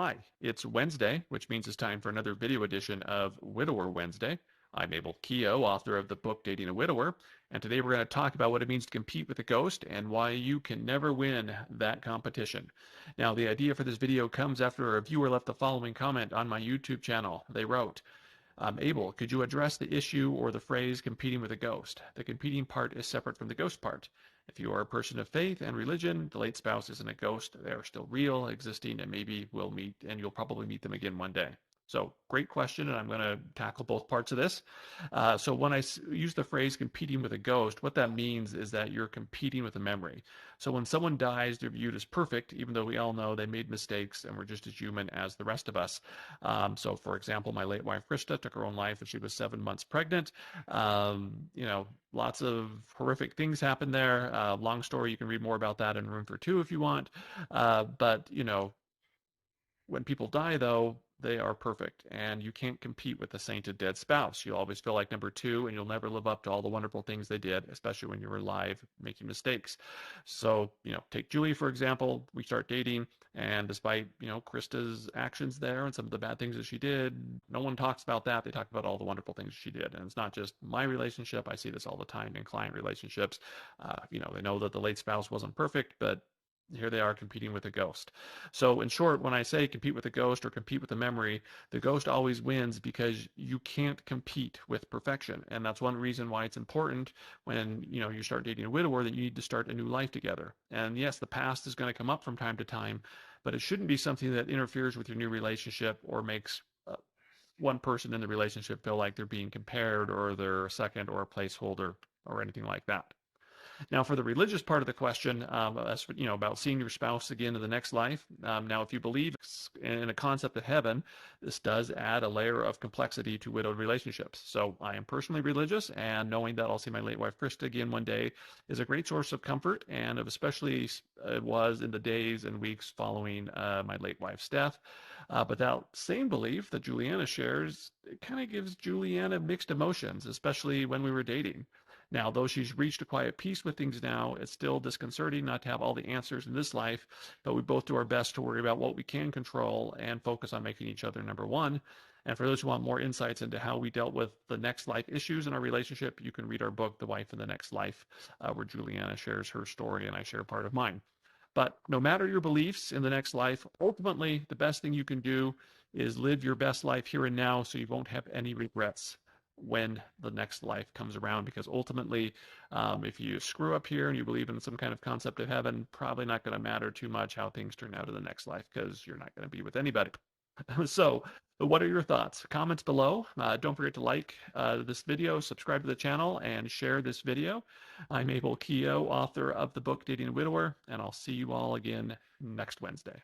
Hi, it's Wednesday, which means it's time for another video edition of Widower Wednesday. I'm Abel Keogh, author of the book Dating a Widower, and today we're going to talk about what it means to compete with a ghost and why you can never win that competition. Now, the idea for this video comes after a viewer left the following comment on my YouTube channel. They wrote, Abel, could you address the issue or the phrase competing with a ghost? The competing part is separate from the ghost part. If you are a person of faith and religion, the late spouse isn't a ghost. They are still real, existing, and maybe we'll meet, and you'll probably meet them again one day. So great question, and I'm going to tackle both parts of this. So when I use the phrase competing with a ghost, what that means is that you're competing with a memory. So when someone dies, they're viewed as perfect, even though we all know they made mistakes and were just as human as the rest of us. So for example, my late wife, Krista, took her own life when she was 7 months pregnant. Lots of horrific things happened there. Long story, you can read more about that in Room for Two if you want. But when people die, though, they are perfect, and you can't compete with a sainted dead spouse. You'll always feel like number two, and you'll never live up to all the wonderful things they did, especially when you're alive making mistakes. So, take Julie, for example. We start dating, and despite, Krista's actions there and some of the bad things that she did, no one talks about that. They talk about all the wonderful things she did. And it's not just my relationship. I see this all the time in client relationships. They know that the late spouse wasn't perfect, but here they are competing with a ghost. So in short, when I say compete with a ghost or compete with a memory, the ghost always wins because you can't compete with perfection. And that's one reason why it's important when you start dating a widower that you need to start a new life together. And yes, the past is going to come up from time to time, but it shouldn't be something that interferes with your new relationship or makes one person in the relationship feel like they're being compared or they're a second or a placeholder or anything like that. Now, for the religious part of the question, about seeing your spouse again in the next life. Now, if you believe in a concept of heaven, this does add a layer of complexity to widowed relationships. So I am personally religious, and knowing that I'll see my late wife Krista again one day is a great source of comfort, and especially it was in the days and weeks following my late wife's death. But that same belief that Juliana shares, it kind of gives Juliana mixed emotions, especially when we were dating. Now, though she's reached a quiet peace with things now, it's still disconcerting not to have all the answers in this life, but we both do our best to worry about what we can control and focus on making each other number one. And for those who want more insights into how we dealt with the next life issues in our relationship, you can read our book, The Wife in the Next Life, where Juliana shares her story and I share part of mine. But no matter your beliefs in the next life, ultimately, the best thing you can do is live your best life here and now so you won't have any regrets when the next life comes around, because ultimately if you screw up here and you believe in some kind of concept of heaven, probably not going to matter too much how things turn out in the next life because you're not going to be with anybody. So what are your thoughts? Comments below. Don't forget to like this video, subscribe to the channel, and share this video. I'm Abel Keogh, author of the book Dating a Widower, and I'll see you all again next Wednesday.